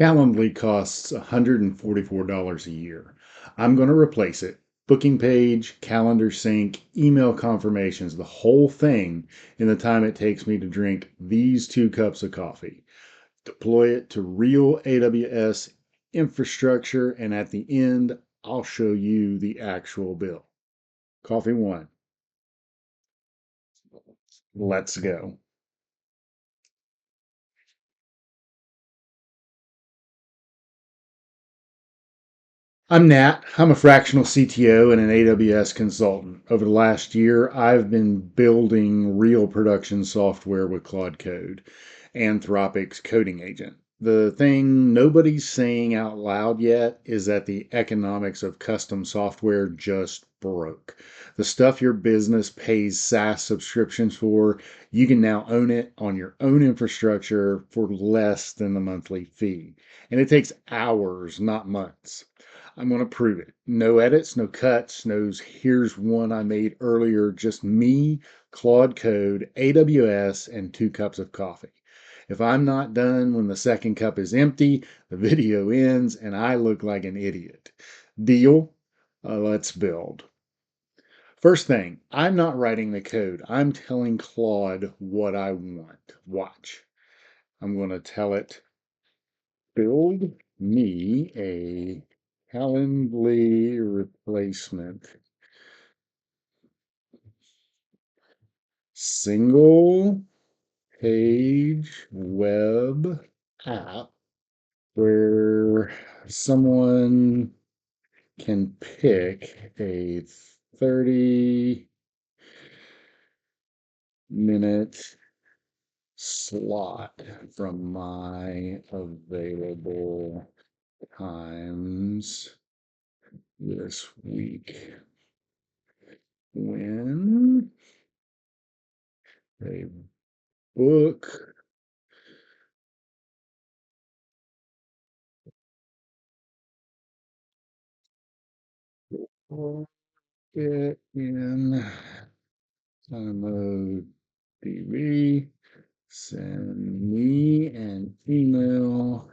Calendly costs $144 a year. I'm going to replace it. Booking page, calendar sync, email confirmations, the whole thing in the time it takes me to drink these 2 cups of coffee. Deploy it to real AWS infrastructure, and at the end, I'll show you the actual bill. Coffee one. Let's go. I'm Nat. I'm a fractional CTO and an AWS consultant. Over the last year, I've been building real production software with Claude Code, Anthropic's coding agent. The thing nobody's saying out loud yet is that the economics of custom software just broke. The stuff your business pays SaaS subscriptions for, you can now own it on your own infrastructure for less than the monthly fee. And it takes hours, not months. I'm going to prove it. No edits, no cuts, no here's one I made earlier, just me, Claude Code, AWS, and 2 cups of coffee. If I'm not done when the second cup is empty, the video ends and I look like an idiot. Deal? Let's build. First thing, I'm not writing the code. I'm telling Claude what I want. Watch. I'm going to tell it, build me a Calendly replacement. Single page web app where someone can pick a 30-minute slot from my available times this week when they book or get in DynamoDB, send me an email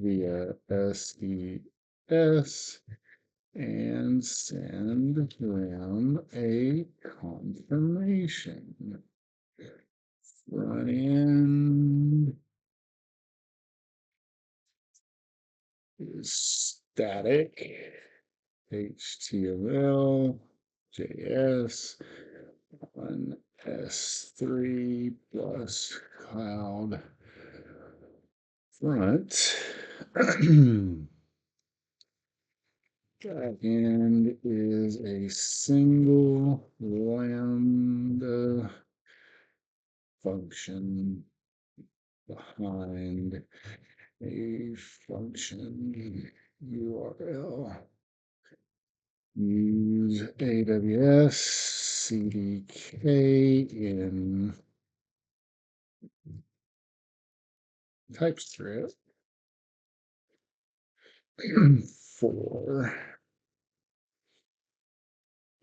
via SES and send them a confirmation. Front end is static, HTML, JS, on S3 plus CloudFront. Backend is a single Lambda function behind a function URL. Use AWS CDK in TypeScript for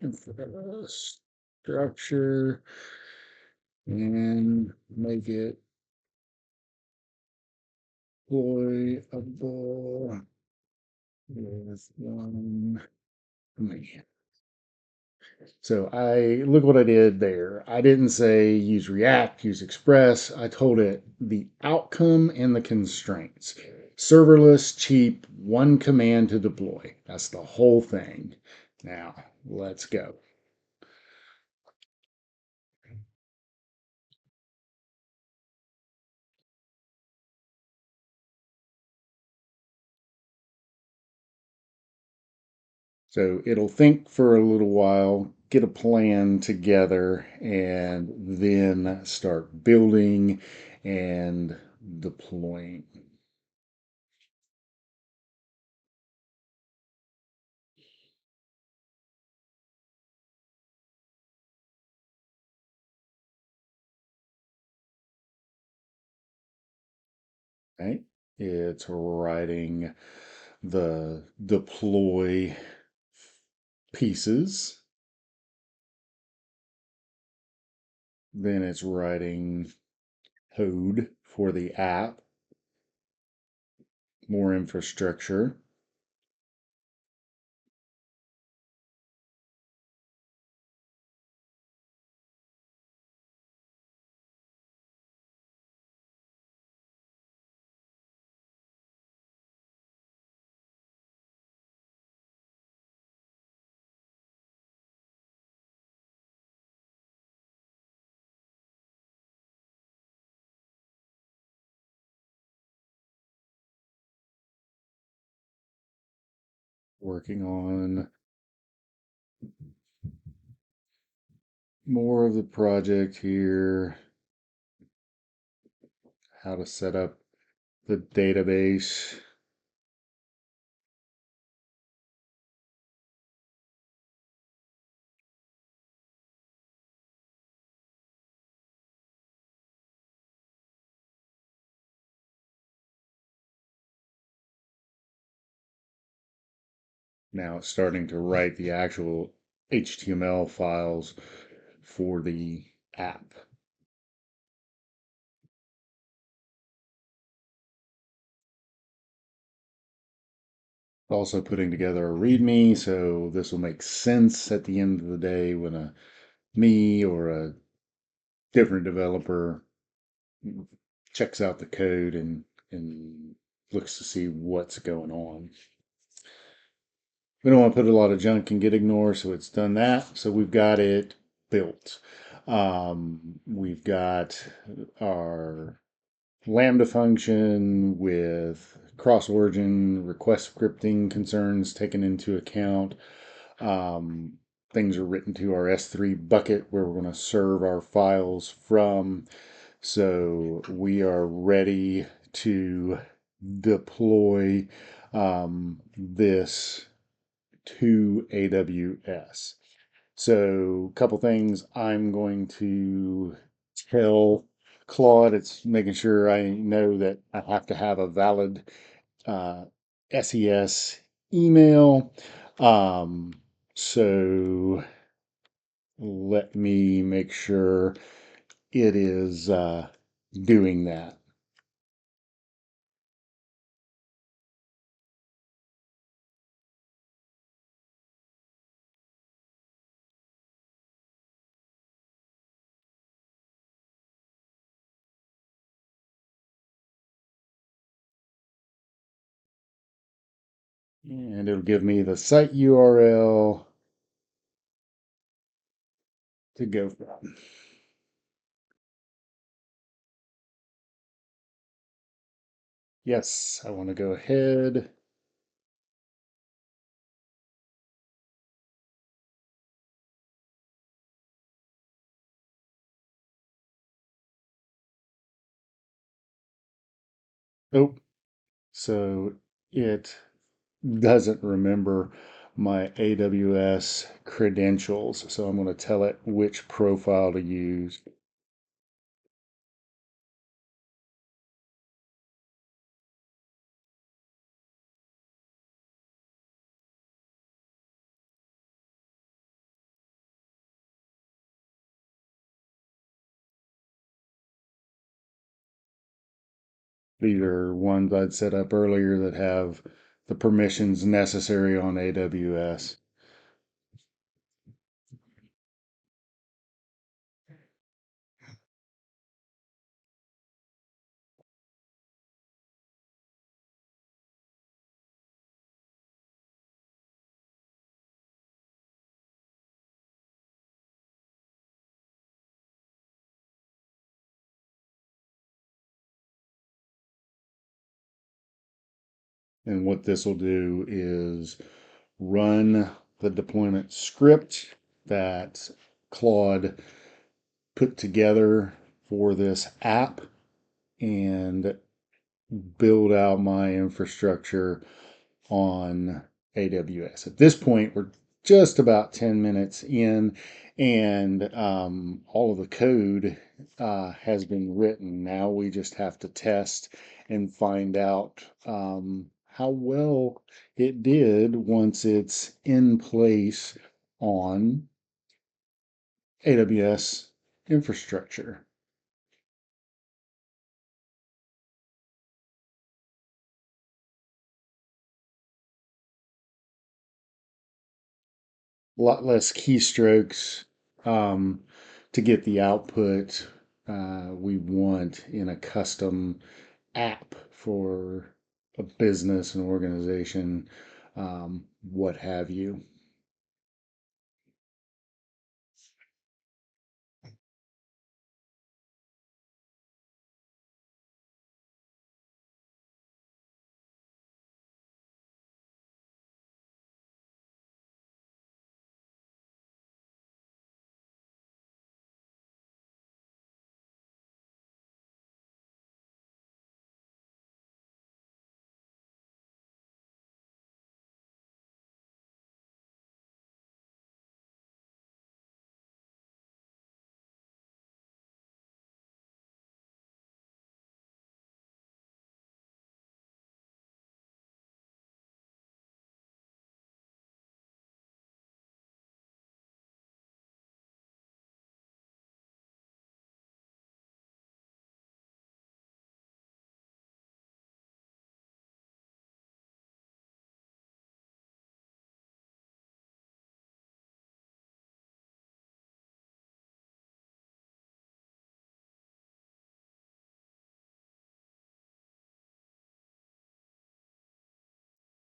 infrastructure and make it deployable with one command. So I look what I did there. I didn't say use React, use Express. I told it the outcome and the constraints. Serverless, cheap, one command to deploy. That's the whole thing. Now, let's go. So it'll think for a little while, get a plan together, and then start building and deploying. Okay, it's writing the deploy pieces. Then it's writing code for the app. more infrastructure. Working on more of the project here, how to set up the database. Now it's starting to write the actual HTML files for the app. Also putting together a README, so this will make sense at the end of the day when me or a different developer checks out the code and looks to see what's going on. We don't want to put a lot of junk and get ignored, so it's done that. So we've got it built. We've got our Lambda function with cross-origin request scripting concerns taken into account. Things are written to our S3 bucket where we're going to serve our files from. So we are ready to deploy this to AWS. So, a couple things I'm going to tell Claude. It's making sure I know that I have to have a valid SES email. Um, so let me make sure it is doing that. And it'll give me the site URL to go from. Yes, I want to go ahead. Oh, so it doesn't remember my AWS credentials. So I'm going to tell it which profile to use. These are ones I'd set up earlier that have the permissions necessary on AWS. And what this will do is run the deployment script that Claude put together for this app and build out my infrastructure on AWS. At this point, we're just about 10 minutes in, and all of the code has been written. Now we just have to test and find out how well it did once it's in place on AWS infrastructure. lot less keystrokes to get the output we want in a custom app for a business, an organization, what have you.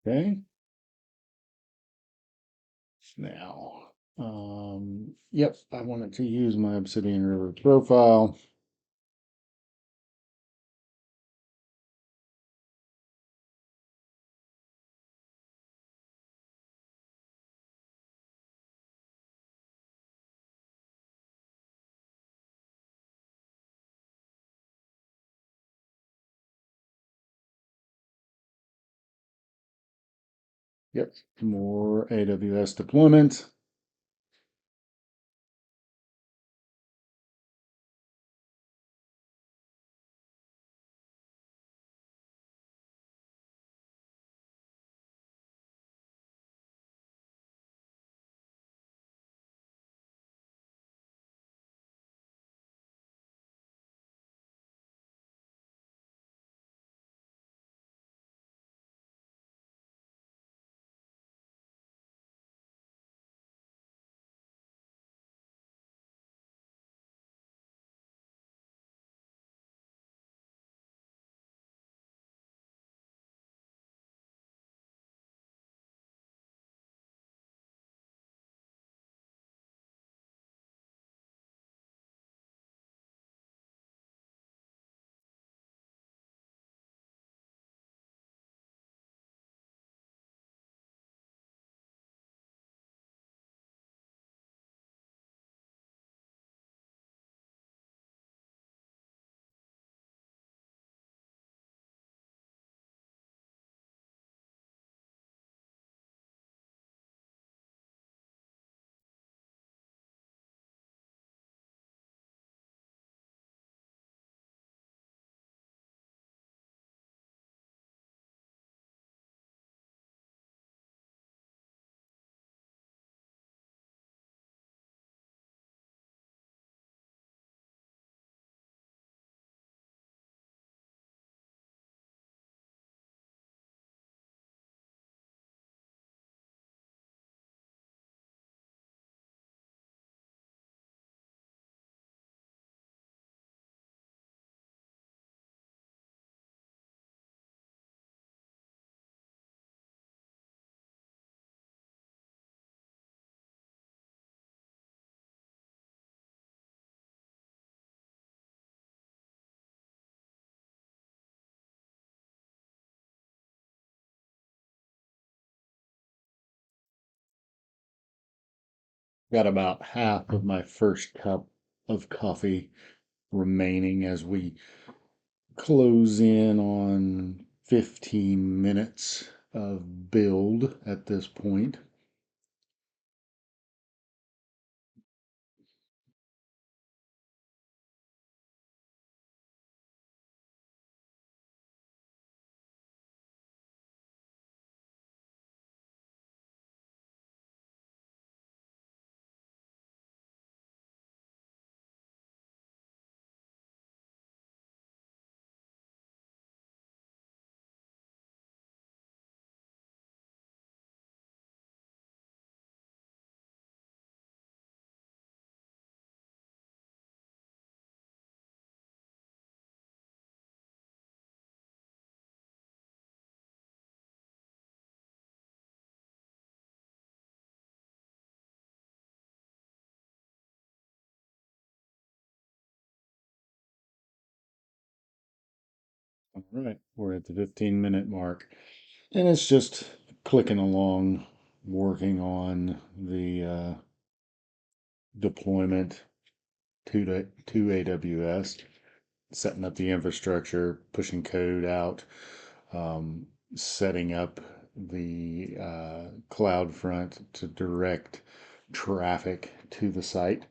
Okay. Now, yep, I wanted to use my Obsidian River profile. Yep, more AWS deployment. Got about half of my first cup of coffee remaining as we close in on 15 minutes of build at this point. All right, we're at the 15-minute mark, and it's just clicking along, working on the deployment to AWS, setting up the infrastructure, pushing code out, um, setting up the CloudFront to direct traffic to the site.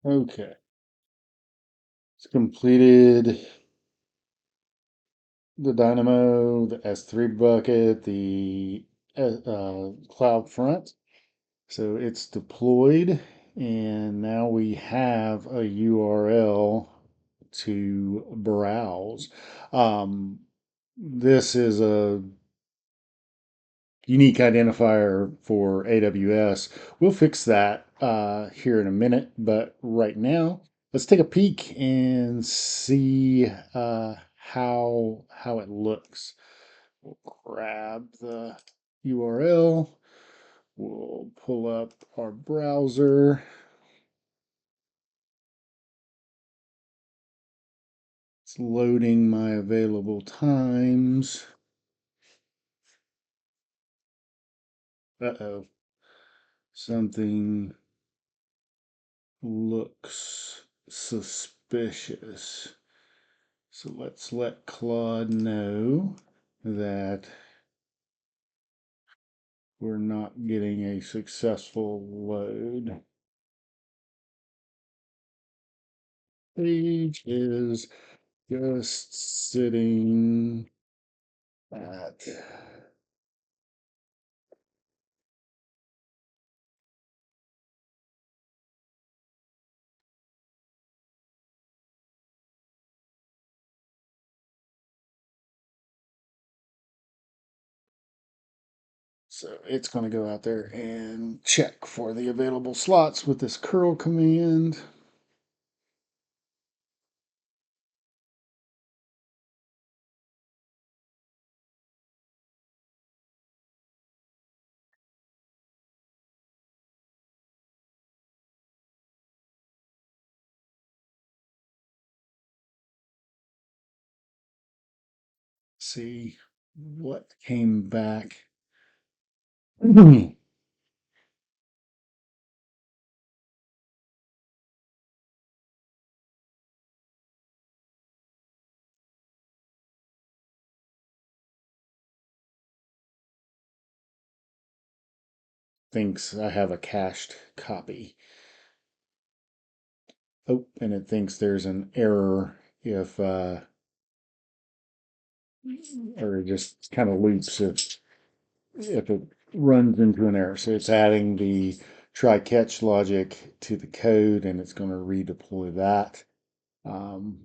Okay, it's completed the Dynamo, the S3 bucket, the CloudFront. So it's deployed, and now we have a URL to browse. Um, this is a unique identifier for AWS. We'll fix that here in a minute, but right now, let's take a peek and see how it looks. We'll grab the URL. We'll pull up our browser. It's loading my available times. Uh-oh. Something looks suspicious. So let's let Claude know that we're not getting a successful load. Page is just sitting at so it's going to go out there and check for the available slots with this curl command. See what came back. Thinks I have a cached copy. Oh, and it thinks there's an error if, or it just kind of loops if it runs into an error. So it's adding the try catch logic to the code and it's going to redeploy that. Um,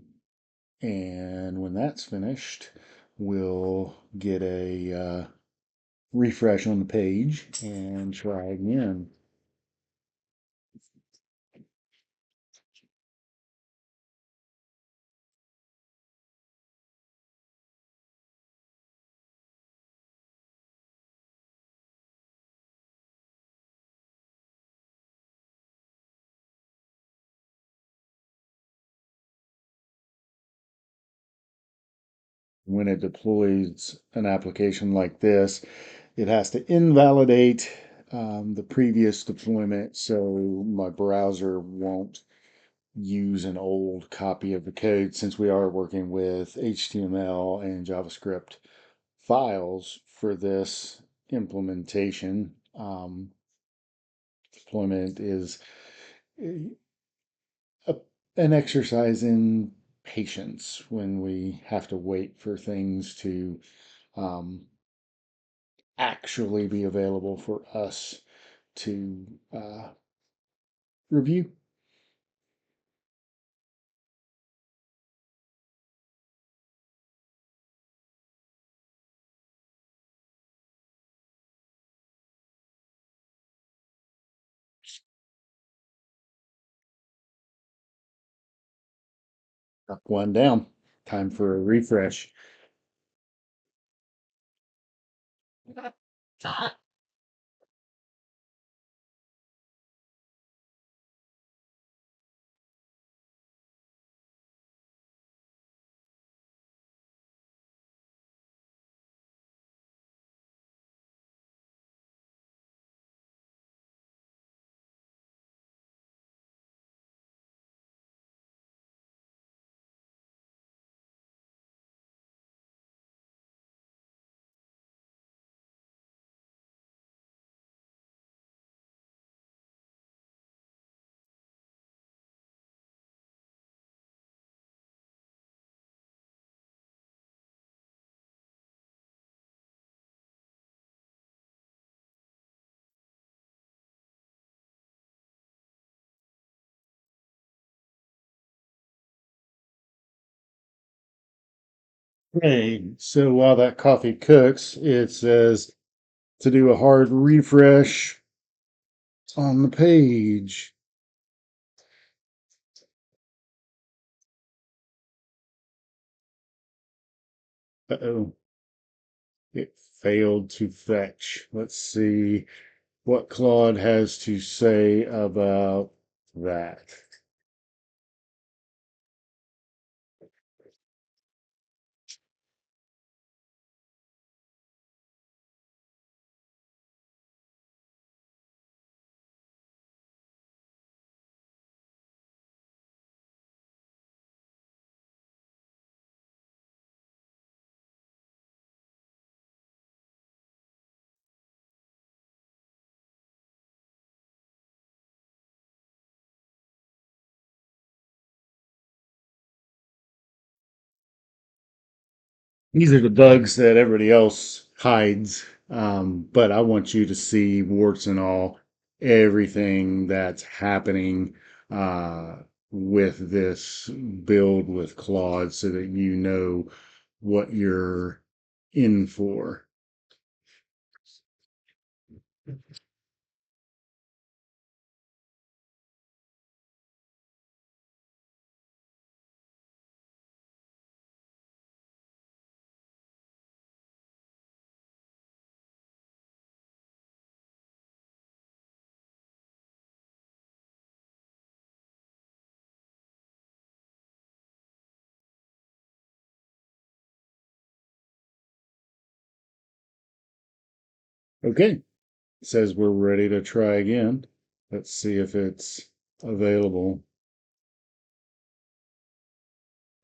and when that's finished, we'll get a refresh on the page and try again. When it deploys an application like this, it has to invalidate the previous deployment so my browser won't use an old copy of the code since we are working with HTML and JavaScript files for this implementation. Deployment is a, an exercise in patience when we have to wait for things to um, actually be available for us to review. Knock one down. Time for a refresh. Okay, so while that coffee cooks, it says to do a hard refresh on the page. Uh-oh, it failed to fetch. Let's see what Claude has to say about that. These are the bugs that everybody else hides, but I want you to see warts and all, everything that's happening with this build with Claude so that you know what you're in for. Okay, it says we're ready to try again. Let's see if it's available.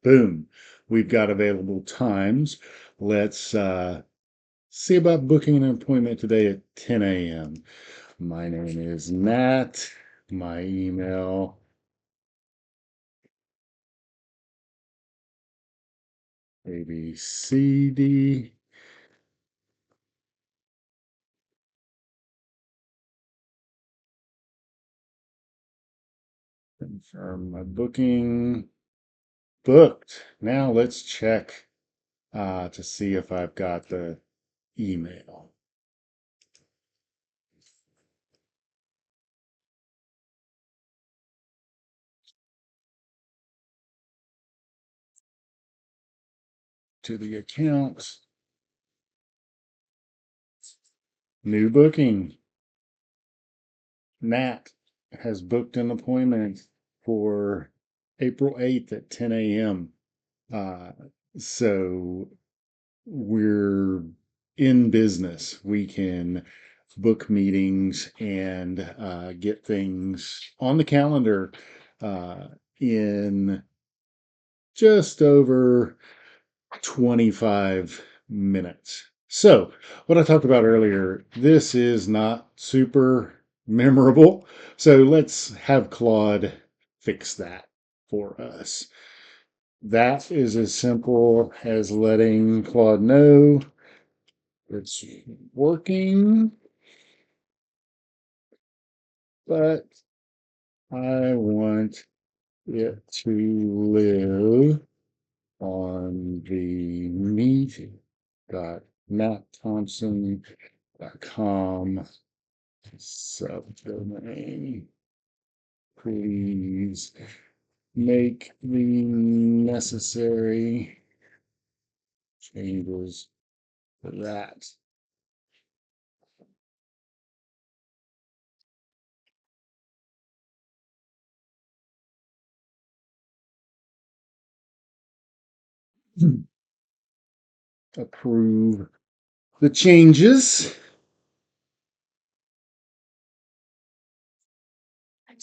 Boom, we've got available times. Let's see about booking an appointment today at 10 a.m. My name is Matt. My email, ABCD. Confirm my booking. Booked. Now let's check to see if I've got the email. to the accounts. New booking. Nat has booked an appointment for April 8th at 10 a.m. Uh, so we're in business. We can book meetings and get things on the calendar in just over 25 minutes. So, what I talked about earlier, this is not super memorable. So, let's have Claude fix that for us. That is as simple as letting Claude know it's working, but I want it to live on the meet.mattthompson.com subdomain. Please make the necessary changes to that. Approve the changes.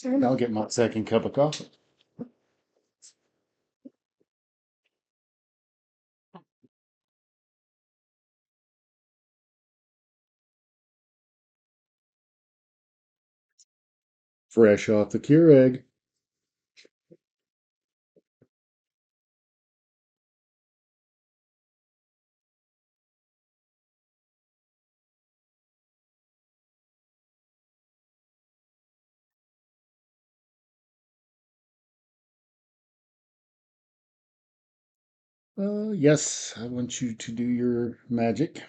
I'll get my second cup of coffee. Fresh off the Keurig. Yes, I want you to do your magic.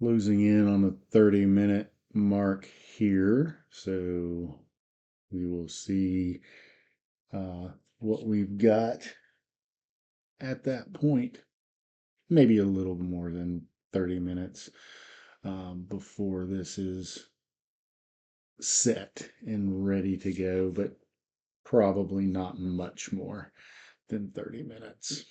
Losing in on the 30-minute mark here. So we will see what we've got at that point. Maybe a little more than 30 minutes before this is set and ready to go, but probably not much more than 30 minutes.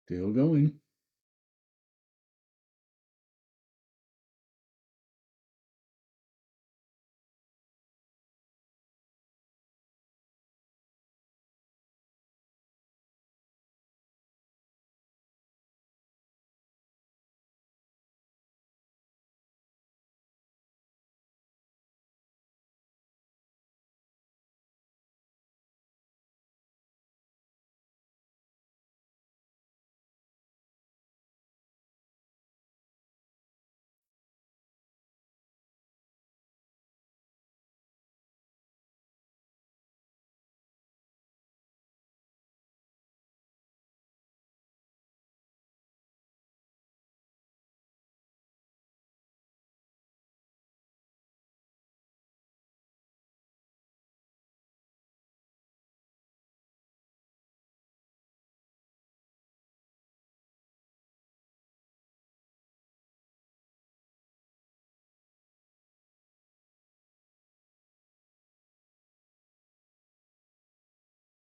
Still going.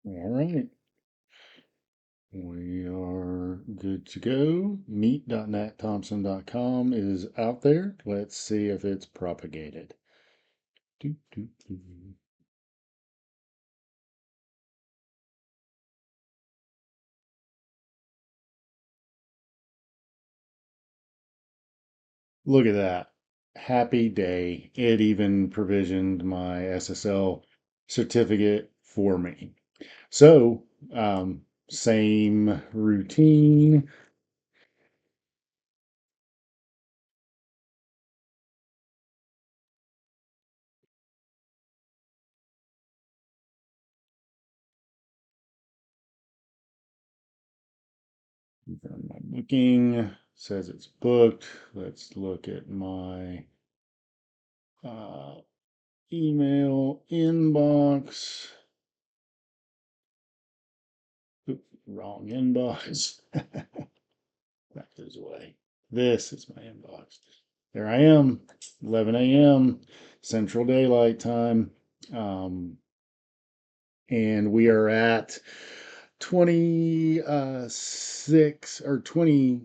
All right. We are good to go. Meet.natthompson.com is out there. Let's see if it's propagated. Doo, doo, doo. Look at that. Happy day. It even provisioned my SSL certificate for me. So, same routine. My booking says it's booked. Let's look at my uh, email inbox. Oop, wrong inbox. That goes away. This is my inbox. There I am, 11 a.m. Central Daylight Time. And we are at 26 or 20,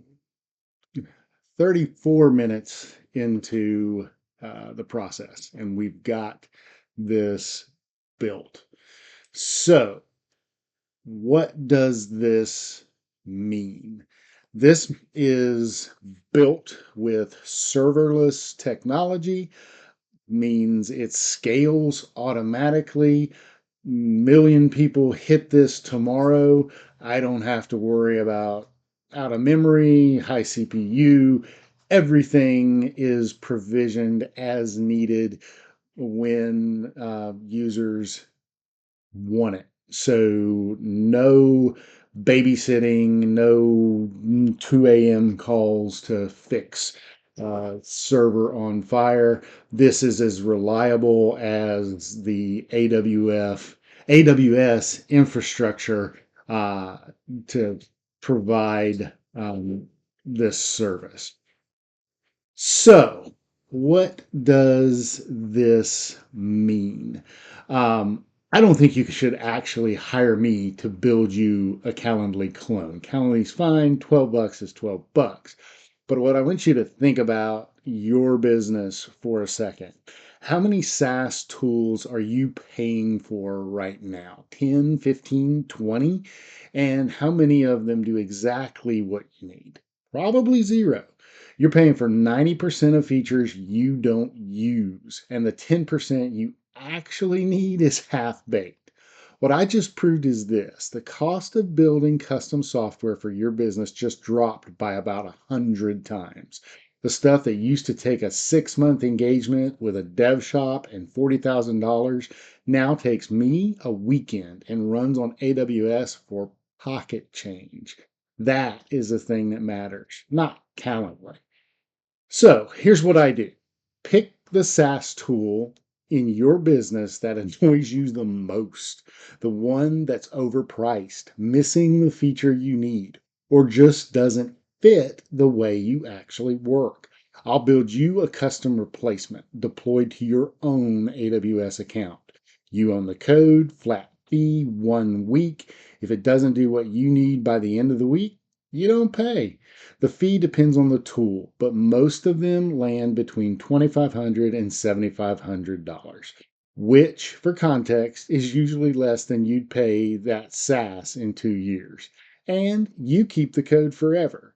34 minutes into the process, and we've got this built. So, what does this mean? This is built with serverless technology, means it scales automatically. Million people hit this tomorrow. I don't have to worry about out of memory, high CPU. Everything is provisioned as needed when users want it. So no babysitting, no 2 a.m. calls to fix server on fire. This is as reliable as the AWS infrastructure to provide this service. So, what does this mean? I don't think you should actually hire me to build you a Calendly clone. Calendly's fine, 12 bucks is 12 bucks. But what I want you to think about your business for a second. How many SaaS tools are you paying for right now? 10, 15, 20? And how many of them do exactly what you need? Probably zero. You're paying for 90% of features you don't use, and the 10% you actually need is half baked. What I just proved is this: the cost of building custom software for your business just dropped by about 100 times. The stuff that used to take a 6-month engagement with a dev shop and $40,000 now takes me a weekend and runs on AWS for pocket change. That is the thing that matters, not Calendly. So here's what I do: pick the SaaS tool in your business that annoys you the most, the one that's overpriced, missing the feature you need, or just doesn't fit the way you actually work. I'll build you a custom replacement deployed to your own AWS account. You own the code, flat fee, 1 week. If it doesn't do what you need by the end of the week, You don't pay. The fee depends on the tool, but most of them land between $2,500 and $7,500, which, for context, is usually less than you'd pay that SaaS in 2 years. And you keep the code forever.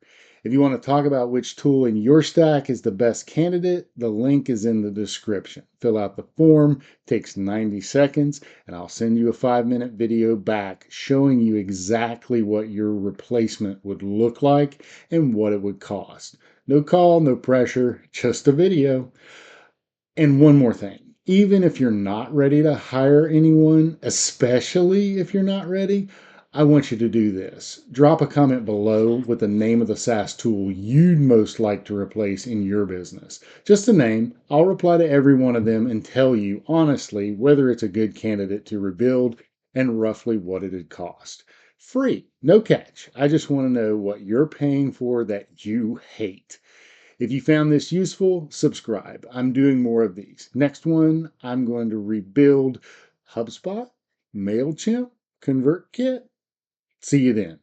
If you want to talk about which tool in your stack is the best candidate, the link is in the description. Fill out the form, takes 90 seconds, and I'll send you a 5-minute video back showing you exactly what your replacement would look like and what it would cost. No call, no pressure, just a video. And one more thing. Even if you're not ready to hire anyone, especially if you're not ready, I want you to do this. Drop a comment below with the name of the SaaS tool you'd most like to replace in your business. Just a name. I'll reply to every one of them and tell you honestly whether it's a good candidate to rebuild and roughly what it'd cost. Free, no catch. I just want to know what you're paying for that you hate. If you found this useful, subscribe. I'm doing more of these. Next one, I'm going to rebuild HubSpot, MailChimp, ConvertKit. See you then.